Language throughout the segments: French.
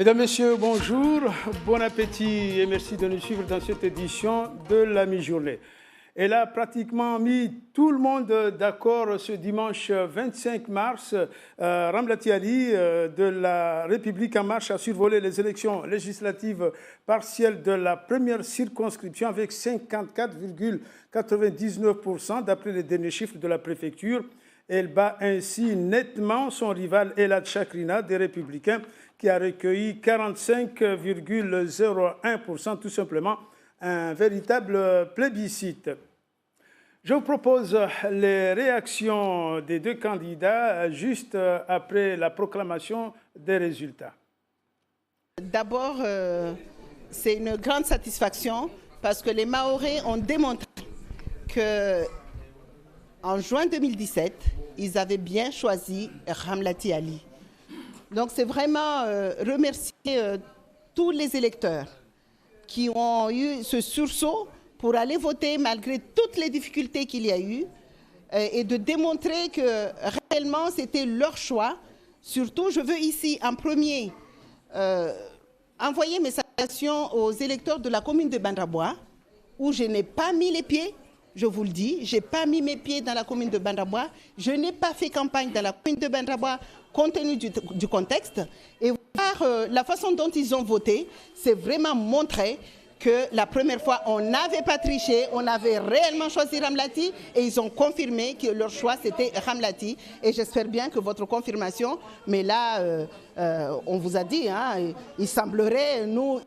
Mesdames, Messieurs, bonjour, bon appétit et merci de nous suivre dans cette édition de la mi-journée. Elle a pratiquement mis tout le monde d'accord ce dimanche 25 mars. Ramlati Ali de la République en marche a survolé les élections législatives partielles de la première circonscription avec 54,99% d'après les derniers chiffres de la préfecture. Elle bat ainsi nettement son rival Elad Chakrina des Républicains qui a recueilli 45,01%, tout simplement un véritable plébiscite. Je vous propose les réactions des deux candidats juste après la proclamation des résultats. D'abord, c'est une grande satisfaction parce que les Mahorais ont démontré qu'en juin 2017, ils avaient bien choisi Ramlati Ali. Donc c'est vraiment remercier tous les électeurs qui ont eu ce sursaut pour aller voter malgré toutes les difficultés qu'il y a eu et de démontrer que réellement c'était leur choix. Surtout, je veux ici en premier envoyer mes salutations aux électeurs de la commune de Bandrabois où je n'ai pas mis les pieds, je vous le dis, je n'ai pas mis mes pieds dans la commune de Bandrabois, je n'ai pas fait campagne dans la commune de Bandrabois compte tenu du contexte. Et voir la façon dont ils ont voté, c'est vraiment montrer que la première fois, on n'avait pas triché, on avait réellement choisi Ramlati et ils ont confirmé que leur choix, c'était Ramlati. Et j'espère bien que votre confirmation, mais là, on vous a dit, hein, il semblerait, nous,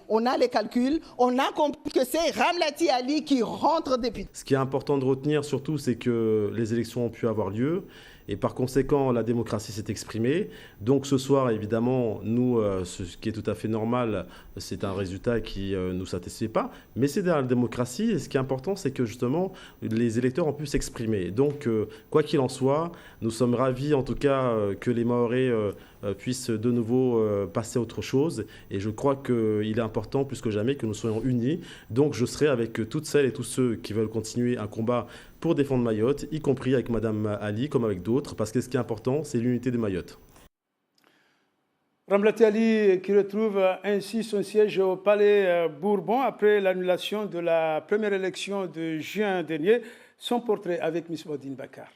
on a les calculs, on a compris que c'est Ramlati Ali qui rentre député. Ce qui est important de retenir surtout, c'est que les élections ont pu avoir lieu. Et par conséquent, la démocratie s'est exprimée. Donc ce soir, évidemment, nous, ce qui est tout à fait normal, c'est un résultat qui ne nous satisfait pas. Mais c'est dans la démocratie. Et ce qui est important, c'est que justement, les électeurs ont pu s'exprimer. Donc, quoi qu'il en soit, nous sommes ravis en tout cas que les Mahorais puissent de nouveau passer à autre chose. Et je crois qu'il est important plus que jamais que nous soyons unis. Donc je serai avec toutes celles et tous ceux qui veulent continuer un combat pour défendre Mayotte, y compris avec Mme Ali, comme avec d'autres, parce que ce qui est important, c'est l'unité de Mayotte. Ramlati Ali qui retrouve ainsi son siège au Palais Bourbon après l'annulation de la première élection de juin dernier. Son portrait avec Miss Odine Bakar.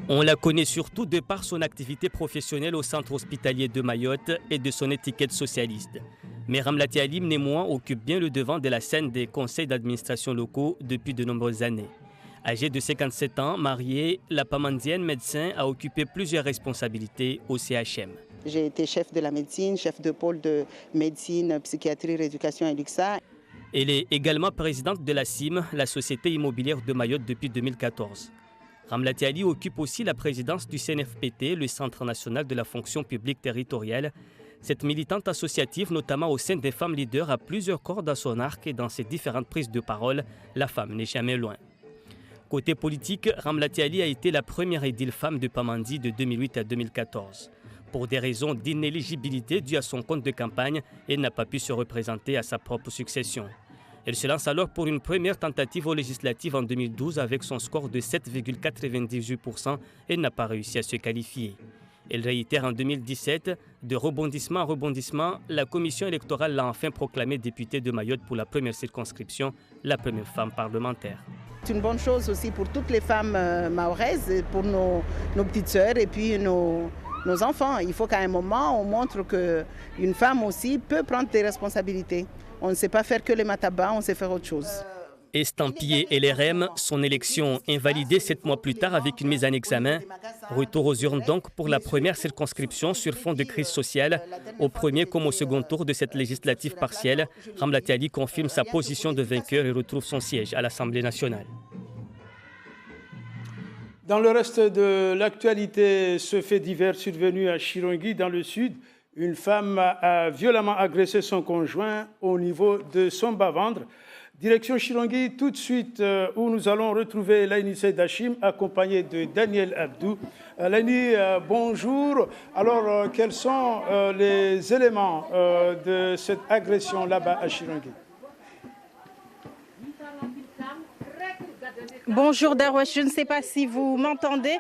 On la connaît surtout de par son activité professionnelle au centre hospitalier de Mayotte et de son étiquette socialiste. Mais Ramlati Ali, néanmoins, occupe bien le devant de la scène des conseils d'administration locaux depuis de nombreuses années. Âgée de 57 ans, mariée, la Pamandienne médecin a occupé plusieurs responsabilités au CHM. J'ai été chef de la médecine, chef de pôle de médecine, psychiatrie, rééducation et luxa. Elle est également présidente de la CIM, la Société immobilière de Mayotte, depuis 2014. Ramlati Ali occupe aussi la présidence du CNFPT, le Centre national de la fonction publique territoriale. Cette militante associative, notamment au sein des femmes leaders, a plusieurs cordes à son arc et dans ses différentes prises de parole, la femme n'est jamais loin. Côté politique, Ramlati Ali a été la première édile femme de Pamandi de 2008 à 2014. Pour des raisons d'inéligibilité dues à son compte de campagne, elle n'a pas pu se représenter à sa propre succession. Elle se lance alors pour une première tentative aux législatives en 2012 avec son score de 7,98% et n'a pas réussi à se qualifier. Elle réitère en 2017, de rebondissement en rebondissement, la commission électorale l'a enfin proclamée députée de Mayotte pour la première circonscription, la première femme parlementaire. C'est une bonne chose aussi pour toutes les femmes mahoraises, pour nos petites sœurs et puis nos enfants. Il faut qu'à un moment, on montre qu'une femme aussi peut prendre des responsabilités. On ne sait pas faire que les matabas, on sait faire autre chose. Estampillé LRM, son élection invalidée 7 mois plus tard avec une mise en examen. Retour aux urnes donc pour la première circonscription sur fond de crise sociale. Au premier comme au second tour de cette législative partielle, Ramlati Ali confirme sa position de vainqueur et retrouve son siège à l'Assemblée nationale. Dans le reste de l'actualité, ce fait divers survenu à Chirongui dans le sud, une femme a violemment agressé son conjoint au niveau de son bas-ventre. Direction Chirongui, tout de suite, où nous allons retrouver Laini Seydachim, accompagné de Daniel Abdou. Laini, bonjour. Alors, quels sont les éléments de cette agression là-bas à Chirongui? Bonjour Darwesh, je ne sais pas si vous m'entendez,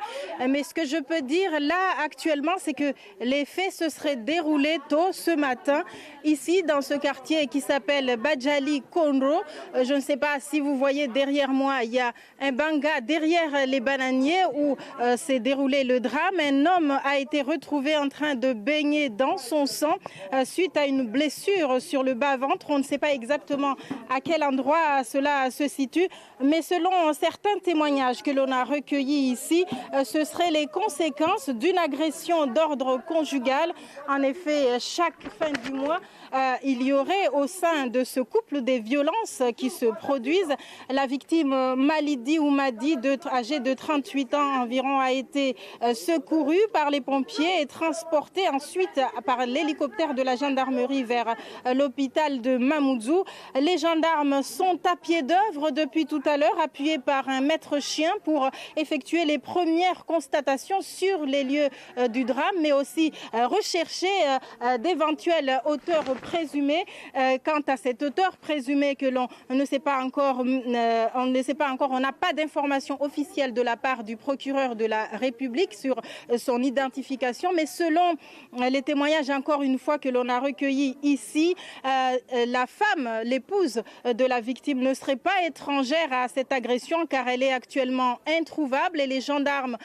mais ce que je peux dire là actuellement, c'est que les faits se seraient déroulés tôt ce matin, ici dans ce quartier qui s'appelle Badjali Konro. Je ne sais pas si vous voyez derrière moi, il y a un banga derrière les bananiers où s'est déroulé le drame. Un homme a été retrouvé en train de baigner dans son sang suite à une blessure sur le bas-ventre. On ne sait pas exactement à quel endroit cela se situe, mais selon certains témoignages que l'on a recueillis ici, ce seraient les conséquences d'une agression d'ordre conjugal. En effet, chaque fin du mois, il y aurait au sein de ce couple des violences qui se produisent. La victime Malidi Oumadi, âgée de 38 ans environ, a été secourue par les pompiers et transportée ensuite par l'hélicoptère de la gendarmerie vers l'hôpital de Mamoudzou. Les gendarmes sont à pied d'œuvre depuis tout à l'heure, appuyés par un maître chien pour effectuer les premières constatations sur les lieux du drame, mais aussi rechercher d'éventuels auteurs présumés. Quant à cet auteur présumé que l'on ne sait pas encore, on n'a pas d'informations officielles de la part du procureur de la République sur son identification, mais selon les témoignages encore une fois que l'on a recueillis ici, la femme, l'épouse de la victime, ne serait pas étrangère à cette agression car elle est actuellement introuvable et les gendarmes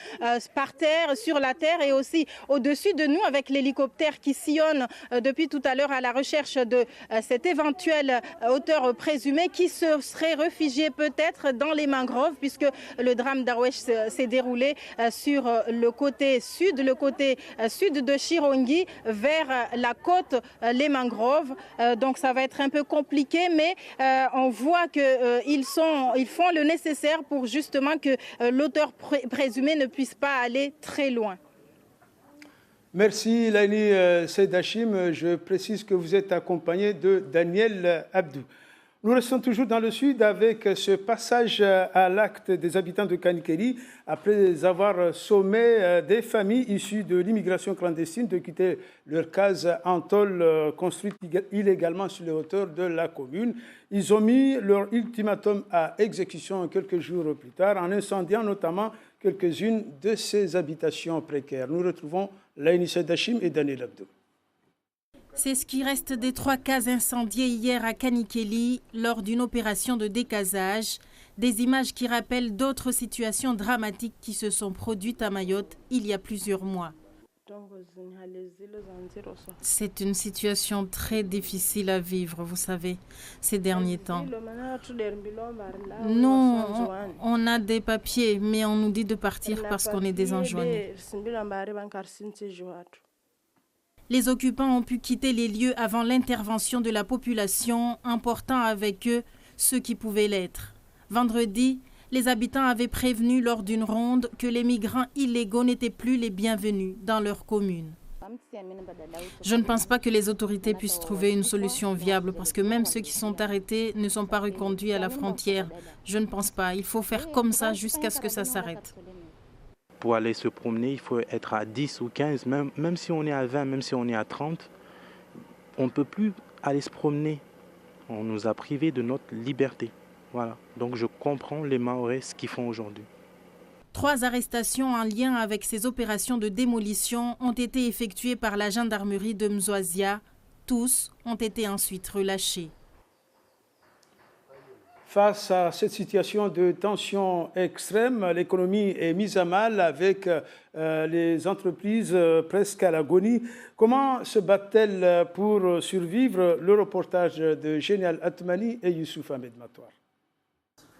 par terre, sur la terre et aussi au-dessus de nous avec l'hélicoptère qui sillonne depuis tout à l'heure à la recherche de cet éventuel auteur présumé qui se serait réfugié peut-être dans les mangroves puisque le drame d'Arwesh s'est déroulé sur le côté sud de Chirongi vers la côte, les mangroves. Donc ça va être un peu compliqué, mais on voit qu'ils font le nécessaire pour justement que l'auteur présumé ne puisse pas aller très loin. Merci Laini Seydachim. Je précise que vous êtes accompagné de Daniel Abdou. Nous restons toujours dans le sud avec ce passage à l'acte des habitants de Kanikeri après avoir sommé des familles issues de l'immigration clandestine de quitter leur case en tôle construite illégalement sur les hauteurs de la commune. Ils ont mis leur ultimatum à exécution quelques jours plus tard en incendiant notamment quelques-unes de ces habitations précaires. Nous retrouvons Laini Seydachim et Daniel Abdou. C'est ce qui reste des 3 cases incendiées hier à Kanikeli lors d'une opération de décasage. Des images qui rappellent d'autres situations dramatiques qui se sont produites à Mayotte il y a plusieurs mois. C'est une situation très difficile à vivre, vous savez, ces derniers temps. Nous, on a des papiers, mais on nous dit de partir parce qu'on est désenjoignés. Les occupants ont pu quitter les lieux avant l'intervention de la population, emportant avec eux ceux qui pouvaient l'être. Vendredi, les habitants avaient prévenu lors d'une ronde que les migrants illégaux n'étaient plus les bienvenus dans leur commune. Je ne pense pas que les autorités puissent trouver une solution viable parce que même ceux qui sont arrêtés ne sont pas reconduits à la frontière. Je ne pense pas. Il faut faire comme ça jusqu'à ce que ça s'arrête. Pour aller se promener, il faut être à 10 ou 15, même si on est à 20, même si on est à 30, on ne peut plus aller se promener. On nous a privés de notre liberté. Voilà. Donc je comprends les Mahorais, ce qu'ils font aujourd'hui. 3 arrestations en lien avec ces opérations de démolition ont été effectuées par la gendarmerie de Mzouazia. Tous ont été ensuite relâchés. Face à cette situation de tension extrême, l'économie est mise à mal avec les entreprises presque à l'agonie. Comment se battent-elles pour survivre? Le reportage de Génial Atmani et Youssouf Ahmed Matoir.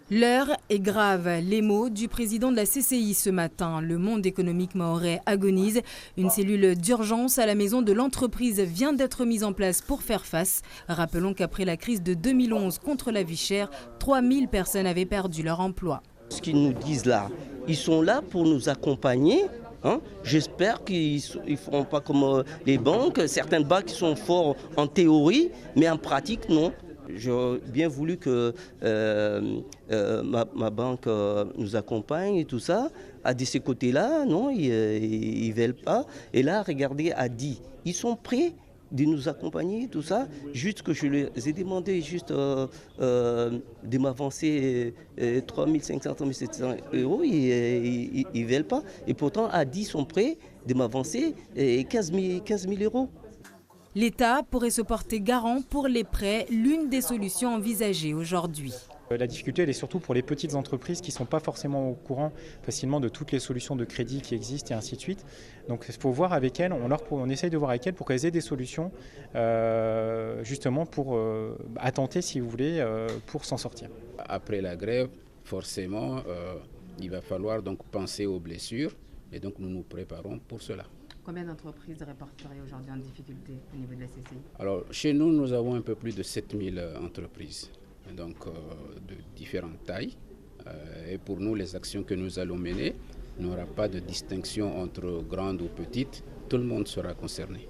L'heure est grave. Les mots du président de la CCI ce matin. Le monde économique mahorais agonise. Une cellule d'urgence à la maison de l'entreprise vient d'être mise en place pour faire face. Rappelons qu'après la crise de 2011 contre la vie chère, 3000 personnes avaient perdu leur emploi. Ce qu'ils nous disent là, ils sont là pour nous accompagner. J'espère qu'ils ne feront pas comme les banques. Certaines banques sont forts en théorie, mais en pratique, non. J'aurais bien voulu que ma banque nous accompagne et tout ça. De ces côtés-là, non, ils ne veulent pas. Et là, regardez, Adi, ils sont prêts de nous accompagner, tout ça. Juste que je les ai demandé juste de m'avancer 3 500, 3 700 euros, ils ne veulent pas. Et pourtant, à 10 sont prêts de m'avancer 15 000 euros. L'État pourrait se porter garant pour les prêts, l'une des solutions envisagées aujourd'hui. La difficulté, elle est surtout pour les petites entreprises qui ne sont pas forcément au courant facilement de toutes les solutions de crédit qui existent et ainsi de suite. Donc il faut voir avec elles, on essaye de voir avec elles pour qu'elles aient des solutions justement pour tenter, si vous voulez, pour s'en sortir. Après la grève, forcément, il va falloir donc penser aux blessures et donc nous nous préparons pour cela. Combien d'entreprises répertoriées aujourd'hui en difficulté au niveau de la CCI? Alors chez nous, nous avons un peu plus de 7000 entreprises. Donc de différentes tailles. Et pour nous, les actions que nous allons mener n'aura pas de distinction entre grandes ou petites. Tout le monde sera concerné.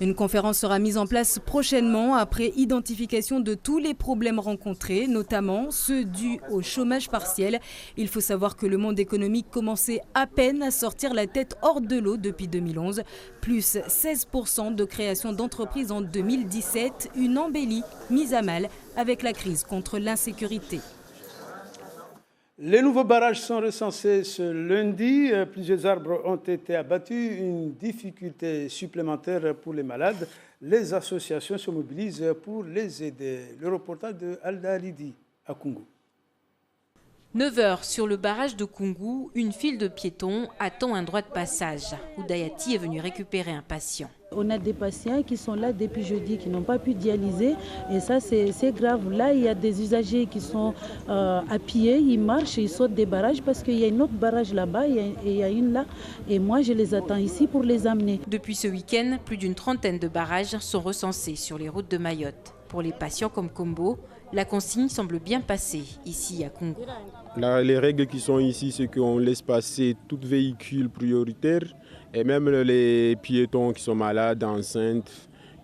Une conférence sera mise en place prochainement après identification de tous les problèmes rencontrés, notamment ceux dus au chômage partiel. Il faut savoir que le monde économique commençait à peine à sortir la tête hors de l'eau depuis 2011. Plus 16% de création d'entreprises en 2017, une embellie mise à mal avec la crise contre l'insécurité. Les nouveaux barrages sont recensés ce lundi. Plusieurs arbres ont été abattus. Une difficulté supplémentaire pour les malades. Les associations se mobilisent pour les aider. Le reportage de Alda Alidi à Kungu. 9h sur le barrage de Kungu, une file de piétons attend un droit de passage. Oudayati est venu récupérer un patient. On a des patients qui sont là depuis jeudi, qui n'ont pas pu dialyser. Et ça, c'est grave. Là, il y a des usagers qui sont à pied, ils marchent, ils sautent des barrages parce qu'il y a une autre barrage là-bas et il y a une là. Et moi, je les attends ici pour les amener. Depuis ce week-end, plus d'une trentaine de barrages sont recensés sur les routes de Mayotte. Pour les patients comme Kombo, la consigne semble bien passer ici à Kungu. Les règles qui sont ici, c'est qu'on laisse passer tout véhicule prioritaire et même les piétons qui sont malades, enceintes,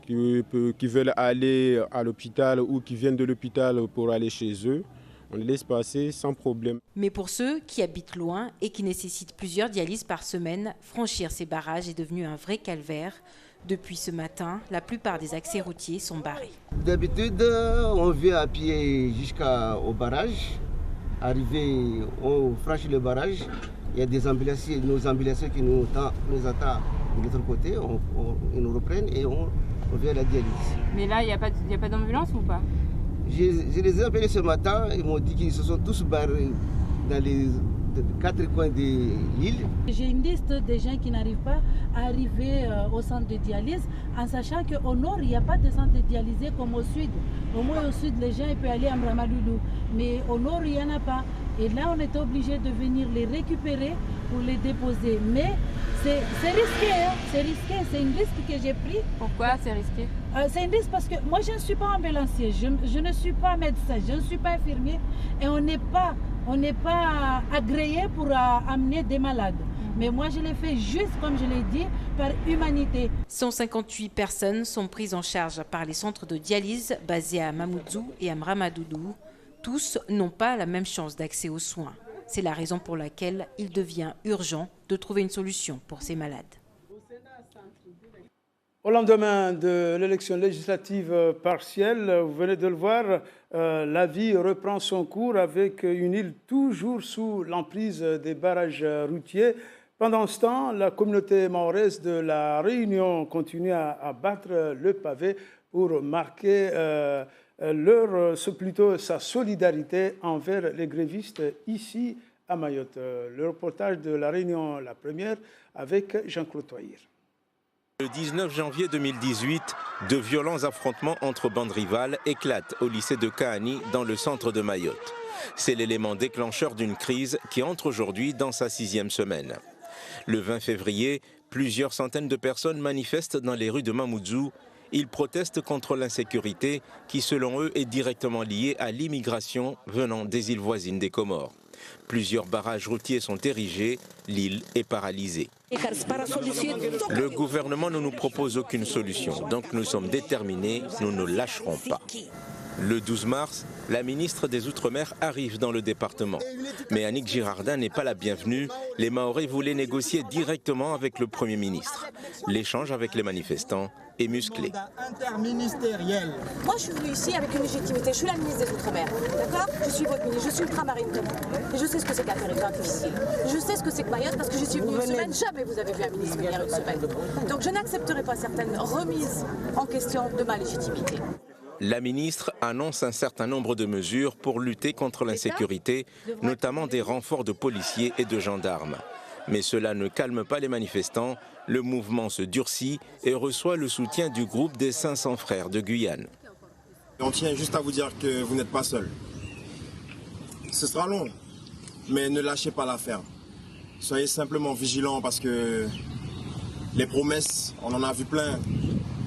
qui veulent aller à l'hôpital ou qui viennent de l'hôpital pour aller chez eux. On les laisse passer sans problème. Mais pour ceux qui habitent loin et qui nécessitent plusieurs dialyses par semaine, franchir ces barrages est devenu un vrai calvaire. Depuis ce matin, la plupart des accès routiers sont barrés. D'habitude, on vient à pied jusqu'au barrage. Arrivé, on franchit le barrage. Il y a des ambulanciers, nos ambulanciers qui nous attendent de l'autre côté. Ils nous reprennent et on vient à la dialyse. Mais là, il n'y a pas d'ambulance ou pas? Je les ai appelés ce matin. Ils m'ont dit qu'ils se sont tous barrés dans les 4 coins de l'île. J'ai une liste des gens qui n'arrivent pas à arriver au centre de dialyse, en sachant qu'au nord, il n'y a pas de centre de dialyse comme au sud. Au moins au sud, les gens peuvent aller à Mramadoulou. Mais au nord, il n'y en a pas. Et là, on était obligé de venir les récupérer pour les déposer. Mais c'est risqué, hein? C'est risqué. C'est une risque que j'ai pris. Pourquoi c'est risqué? C'est une risque parce que moi, je ne suis pas ambulancier, je ne suis pas médecin, je ne suis pas infirmier. Et on n'est pas agréé pour amener des malades. Mais moi, je l'ai fait juste, comme je l'ai dit, par humanité. 158 personnes sont prises en charge par les centres de dialyse basés à Mamoudzou et à Mramadoulou. Tous n'ont pas la même chance d'accès aux soins. C'est la raison pour laquelle il devient urgent de trouver une solution pour ces malades. Au lendemain de l'élection législative partielle, vous venez de le voir, la vie reprend son cours avec une île toujours sous l'emprise des barrages routiers. Pendant ce temps, la communauté mahoraise de La Réunion continue à battre le pavé pour marquer sa solidarité envers les grévistes ici à Mayotte. Le reportage de La Réunion, la première, avec Jean-Claude Toyer. Le 19 janvier 2018, de violents affrontements entre bandes rivales éclatent au lycée de Kahani dans le centre de Mayotte. C'est l'élément déclencheur d'une crise qui entre aujourd'hui dans sa 6e semaine. Le 20 février, plusieurs centaines de personnes manifestent dans les rues de Mamoudzou. Ils protestent contre l'insécurité qui, selon eux, est directement liée à l'immigration venant des îles voisines des Comores. Plusieurs barrages routiers sont érigés, l'île est paralysée. Le gouvernement ne nous propose aucune solution, donc nous sommes déterminés, nous ne lâcherons pas. Le 12 mars, la ministre des Outre-mer arrive dans le département. Mais Annick Girardin n'est pas la bienvenue. Les Mahorais voulaient négocier directement avec le Premier ministre. L'échange avec les manifestants est musclé. Interministériel. Moi, je suis venue ici avec une légitimité. Je suis la ministre des Outre-mer. D'accord? Je suis votre ministre. Je suis ultramarine comme vous. Et je sais ce que c'est qu'un territoire difficile. Je sais ce que c'est que Mayotte parce que j'y suis venue une semaine. Jamais vous avez vu un ministre venir une semaine. Donc je n'accepterai pas certaines remises en question de ma légitimité. La ministre annonce un certain nombre de mesures pour lutter contre l'insécurité, notamment des renforts de policiers et de gendarmes. Mais cela ne calme pas les manifestants. Le mouvement se durcit et reçoit le soutien du groupe des 500 frères de Guyane. On tient juste à vous dire que vous n'êtes pas seul. Ce sera long, mais ne lâchez pas l'affaire. Soyez simplement vigilants parce que les promesses, on en a vu plein.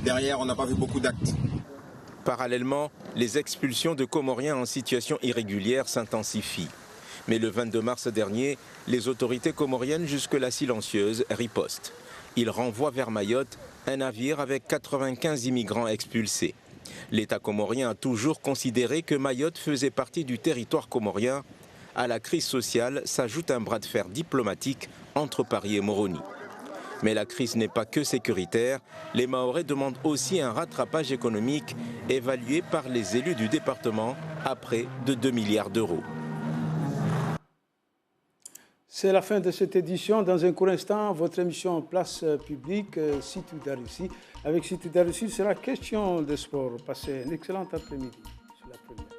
Derrière, on n'a pas vu beaucoup d'actes. Parallèlement, les expulsions de Comoriens en situation irrégulière s'intensifient. Mais le 22 mars dernier, les autorités comoriennes, jusque-là silencieuses, ripostent. Ils renvoient vers Mayotte un navire avec 95 immigrants expulsés. L'État comorien a toujours considéré que Mayotte faisait partie du territoire comorien. À la crise sociale s'ajoute un bras de fer diplomatique entre Paris et Moroni. Mais la crise n'est pas que sécuritaire. Les Mahorais demandent aussi un rattrapage économique évalué par les élus du département à près de 2 milliards d'euros. C'est la fin de cette édition. Dans un court instant, votre émission Place publique, Sitou Darussi. Avec Sitou Darussi, il sera question de sport. Passez un excellent après-midi sur la première.